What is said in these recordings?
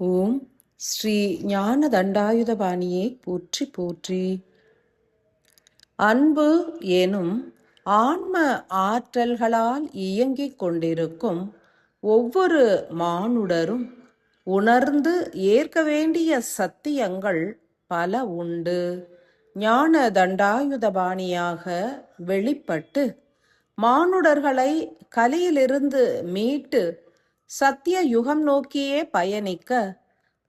ஓம் ஸ்ரீ ஞான தண்டாயுதபாணியே போற்றி போற்றி. அன்பு எனும் ஆன்ம ஆற்றல்களால் இயங்கிக் கொண்டிருக்கும் ஒவ்வொரு மானுடரும் உணர்ந்து ஏற்க வேண்டிய சத்தியங்கள் பல உண்டு. ஞான தண்டாயுதபாணியாக வெளிப்பட்டு மானுடர்களை கலியிலிருந்து மீட்டு சத்திய யுகம் நோக்கியே பயணிக்க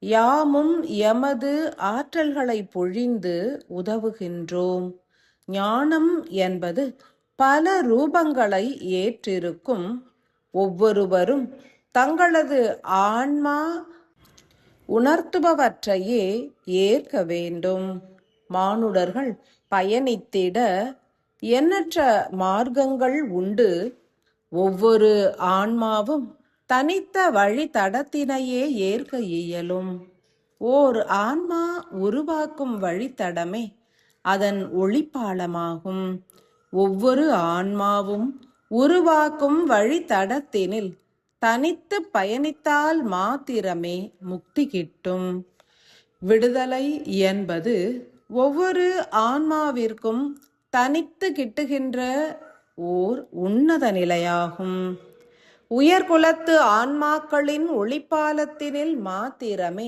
யாமும் எமது ஆற்றல்களை பொழிந்து உதவுகின்றோம். ஞானம் என்பது பல ரூபங்களை ஏற்றிருக்கும். ஒவ்வொருவரும் தங்களது ஆன்மா உணர்த்துபவற்றையே ஏற்க வேண்டும். மானுடர்கள் பயணித்திட எண்ணற்ற மார்க்கங்கள் உண்டு. ஒவ்வொரு ஆன்மாவும் தனித்த வழித்தடத்தினையே ஏற்க இயலும். ஓர் ஆன்மா உருவாக்கும் வழித்தடமே அதன் ஒளிப்பாலமாகும். ஒவ்வொரு ஆன்மாவும் உருவாக்கும் வழித்தடத்தினில் தனித்து பயணித்தால் மாத்திரமே முக்தி கிட்டும். விடுதலை என்பது ஒவ்வொரு ஆன்மாவிற்கும் தனித்து கிட்டுகின்ற ஓர் உன்னத நிலையாகும். உயர்குலத்து ஆன்மாக்களின் ஒளிப்பாலத்தினில் மாத்திரமே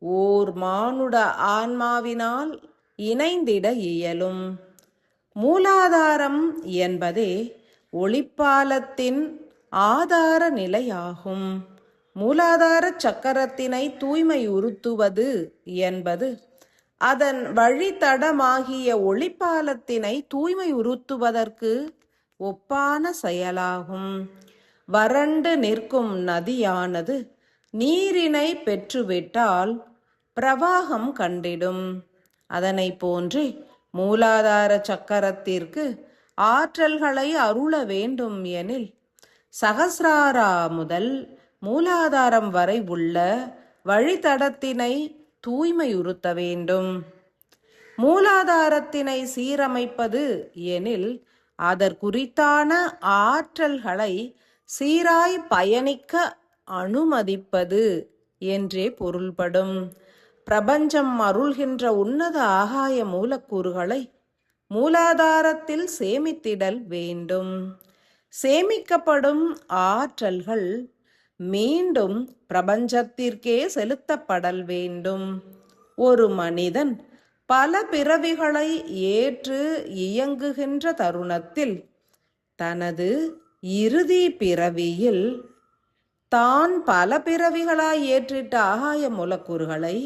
ஓர் மானுட ஆன்மாவினால் இணைந்திட இயலும். மூலாதாரம் என்பதே ஒளிப்பாலத்தின் ஆதார நிலையாகும். மூலாதார சக்கரத்தினை தூய்மையுறுத்துவது என்பது அதன் வழித்தடமாகிய ஒளிப்பாலத்தினை தூய்மையுறுத்துவதற்கு ஒப்பான செயலாகும். வறண்டு நிற்கும் நதியானது நீரினை பெற்றுவிட்டால் பிரவாகம் கண்டிடும். அதனை போன்றே மூலாதார சக்கரத்திற்கு ஆற்றல்களை அருள வேண்டும் எனில் சகசிராரா முதல் மூலாதாரம் வரை உள்ள வழித்தடத்தினை தூய்மையுறுத்த வேண்டும். மூலாதாரத்தினை சீரமைப்பது எனில் அதற்குரித்தான ஆற்றல்களை சீராய் பயணிக்க அனுமதிப்பது என்றே பொருள்படும். பிரபஞ்சம் அருள்கின்ற உன்னத ஆகாய மூலக்கூறுகளை மூலாதாரத்தில் சேமித்திடல் வேண்டும். சேமிக்கப்படும் ஆற்றல்கள் மீண்டும் பிரபஞ்சத்திற்கே செலுத்தப்படல் வேண்டும். ஒரு மனிதன் பல பிறவிகளை ஏற்று இயங்குகின்ற தருணத்தில் தனது இறுதி பிறவியில் தான் பல பிறவிகளாய் ஏற்றிட்ட ஆகாய மூலக்கூறுகளை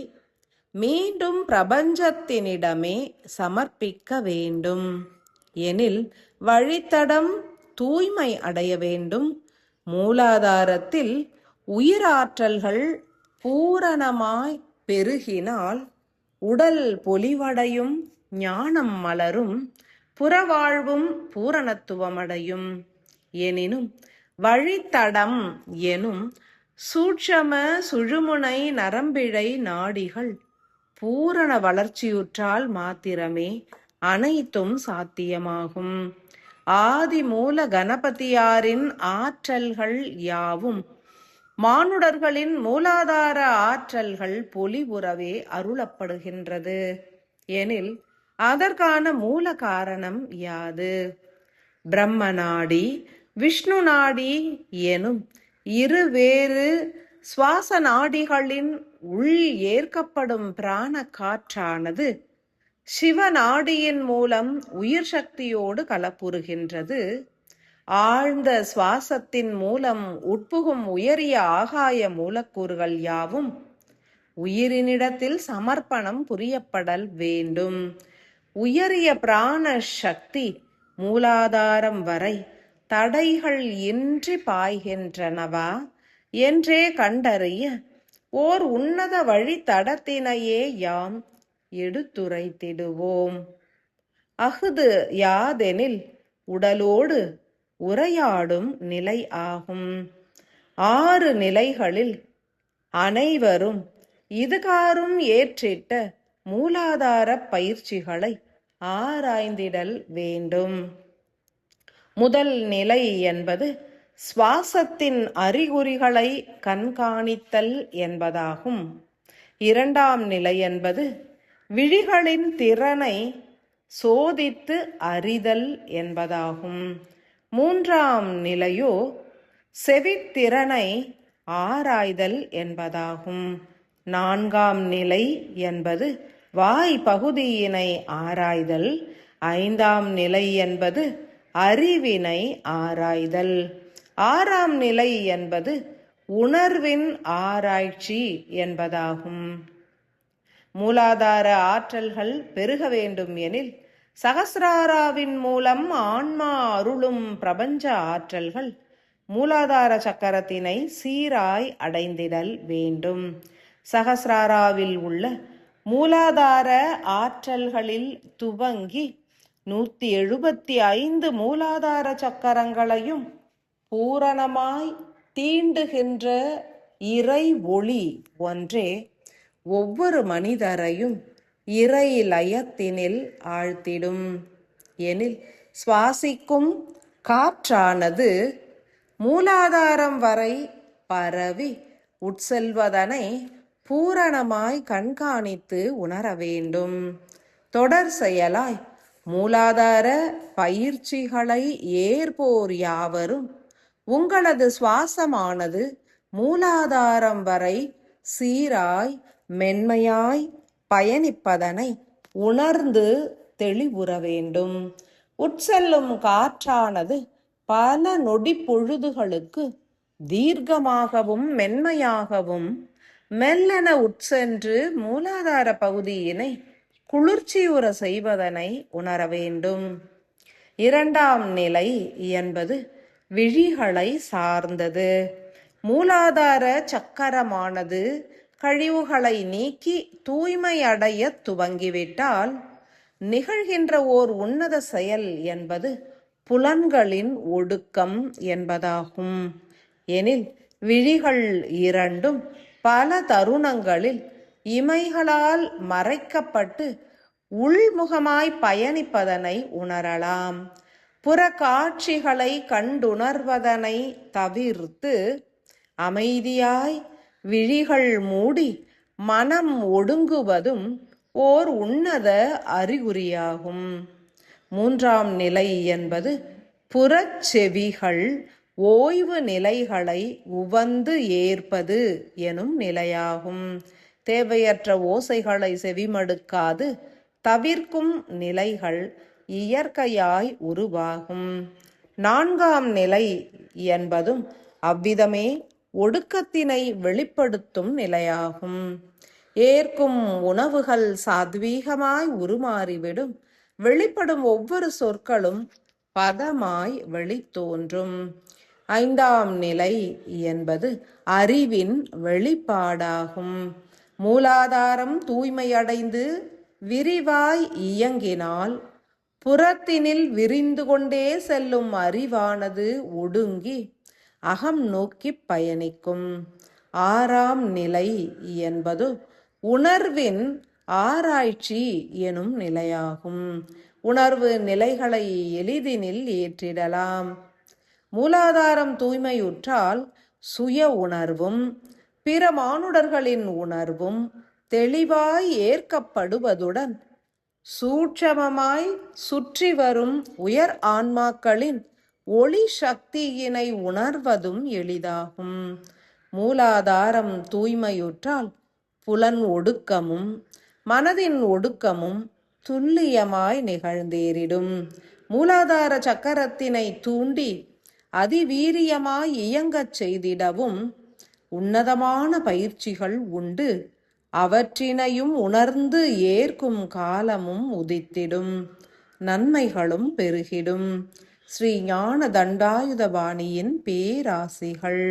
மீண்டும் பிரபஞ்சத்தினிடமே சமர்ப்பிக்க வேண்டும். எனில் வழித்தடம் தூய்மை அடைய வேண்டும். மூலாதாரத்தில் உயிராற்றல்கள் பூரணமாய் பெருகினால் உடல் பொலிவடையும், ஞானம் மலரும், புறவாழ்வும் பூரணத்துவமடையும். எனினும் வழித்தடம் எனும் சூட்சம சுழுமுனை நரம்பிழை நாடிகள் பூரண வளர்ச்சியுற்றால் மாத்திரமே அனைத்தும் சாத்தியமாகும். ஆதி மூல கணபதியாரின் ஆற்றல்கள் யாவும் மானுடர்களின் மூலாதார ஆற்றல்கள் பொலிவுறவே அருளப்படுகின்றது. எனில் அதற்கான மூல காரணம் யாது? பிரம்ம நாடி, விஷ்ணு நாடி எனும் இருவேறு சுவாச நாடிகளின் உள் ஏற்கப்படும் பிராண காற்றானது சிவநாடியின் மூலம் உயிர் சக்தியோடு கலப்புறுகின்றது. ஆழ்ந்த சுவாசத்தின் மூலம் உட்புகும் உயரிய ஆகாய மூலக்கூறுகள் யாவும் உயிரினிடத்தில் சமர்ப்பணம் புரியப்படல் வேண்டும். உயரிய பிராண சக்தி மூலாதாரம் வரை தடைகள் இன்றி பாய்கின்றனவா என்றே கண்டறிய ஓர் உன்னத வழித்தடத்தினையே யாம் எடுத்துரைத்திடுவோம். அஃது யாதெனில் உடலோடு உரையாடும் நிலை ஆகும். 6 நிலைகளில் அனைவரும் இதுகாரும் ஏற்றிட்ட மூலாதார பயிற்சிகளை ஆராய்ந்திடல் வேண்டும். முதல் நிலை என்பது சுவாசத்தின் அறிகுறிகளை கண்காணித்தல் என்பதாகும். இரண்டாம் நிலை என்பது விழிகளின் திறனை சோதித்து அறிதல் என்பதாகும். மூன்றாம் நிலையோ செவித்திறனை ஆராய்தல் என்பதாகும். நான்காம் நிலை என்பது வாய் பகுதியினை ஆராய்தல். ஐந்தாம் நிலை என்பது அறிவினை ஆராய்தல். ஆறாம் நிலை என்பது உணர்வின் ஆராய்ச்சி என்பதாகும். மூலாதார ஆற்றல்கள் பெருக வேண்டும் எனில் சகசிராராவின் மூலம் ஆன்மா அருளும் பிரபஞ்ச ஆற்றல்கள் மூலாதார சக்கரத்தினை சீராய் அடைந்திடல் வேண்டும். சகசிராராவில் உள்ள மூலாதார ஆற்றல்களில் துவங்கி 175 மூலாதார சக்கரங்களையும் பூரணமாய் தீண்டுகின்ற இறை ஒளி ஒன்றே ஒவ்வொரு மனிதரையும் இறை லயத்தினில் ஆழ்த்திடும். எனில் சுவாசிக்கும் காற்றானது மூலாதாரம் வரை பரவி உட்செல்வதனை பூரணமாய் கண்காணித்து உணர வேண்டும். தொடர் செயலாய் மூலாதார பயிற்சிகளை ஏற்போர் யாவரும் உங்களது சுவாசமானது மூலாதாரம் வரை சீராய் மென்மையாய் பயணிப்பதனை உணர்ந்து தெளிவுற வேண்டும். உட்செல்லும் காற்றானது பல நொடி பொழுதுகளுக்கு தீர்க்கமாகவும் மென்மையாகவும் மெல்லென உட்சென்று மூலாதார பகுதியினை குளிர்ச்சியுற செய்வதனை உணர வேண்டும். இரண்டாம் நிலை என்பது விழிகளை சார்ந்தது. மூலாதார சக்கரமானது கழிவுகளை நீக்கி தூய்மை அடைய துவங்கிவிட்டால் நிகழ்கின்ற ஓர் உன்னத செயல் என்பது புலன்களின் ஒடுக்கம் என்பதாகும். எனில் விழிகள் இரண்டும் பல தருணங்களில் இமைகளால் மறைக்கப்பட்டு உள்முகமாய் பயணிப்பதனை உணரலாம். புற காட்சிகளை கண்டுணர்வதனை தவிர்த்து அமைதியாய் விழிகள் மூடி மனம் ஒடுங்குவதும் ஓர் உன்னத அறிகுறியாகும். மூன்றாம் நிலை என்பது புறச்செவிகள் ஓய்வு நிலைகளை உவந்து ஏற்பது எனும் நிலையாகும். தேவையற்ற ஓசைகளை செவிமடுக்காது தவிர்க்கும் நிலைகள் இயற்கையாய் உருவாகும். நான்காம் நிலை என்பதும் அவ்விதமே ஒடுக்கத்தினை வெளிப்படுத்தும் நிலையாகும். ஏற்கும் உணவுகள் சாத்வீகமாய் உருமாறிவிடும். வெளிப்படும் ஒவ்வொரு சொற்களும் பதமாய் வெளித்தோன்றும். ஐந்தாம் நிலை என்பது அறிவின் வெளிப்பாடாகும். மூலாதாரம் தூய்மையடைந்து விரிவாய் இயங்கினால் புறத்தினில் விரிந்து கொண்டே செல்லும் அறிவானது ஒடுங்கி அகம் நோக்கி பயணிக்கும். ஆறாம் நிலை என்பது உணர்வின் ஆராய்ச்சி எனும் நிலையாகும். உணர்வு நிலைகளை எளிதினில் ஏற்றிடலாம். மூலாதாரம் தூய்மையுற்றால் சுய உணர்வும் பிற மானுடர்களின் உணர்வும் தெளிவாய் ஏற்கப்படுவதுடன் சூட்சமமாய் சுற்றி வரும் உயர் ஆன்மாக்களின் ஒளி சக்தியினை உணர்வதும் எளிதாகும். மூலாதாரம் தூய்மையுற்றால் புலன் ஒடுக்கமும் மனதின் ஒடுக்கமும் துல்லியமாய் நிகழ்ந்தேறிடும். மூலாதார சக்கரத்தினை தூண்டி அதிவீரியமாய் இயங்கச் செய்திடவும் உன்னதமான பயிற்சிகள் உண்டு. அவற்றினையும் உணர்ந்து ஏற்கும் காலமும் உதித்திடும். நன்மைகளும் பெருகிடும். ஸ்ரீ ஞான தண்டாயுதபாணியின் பேராசிகள்.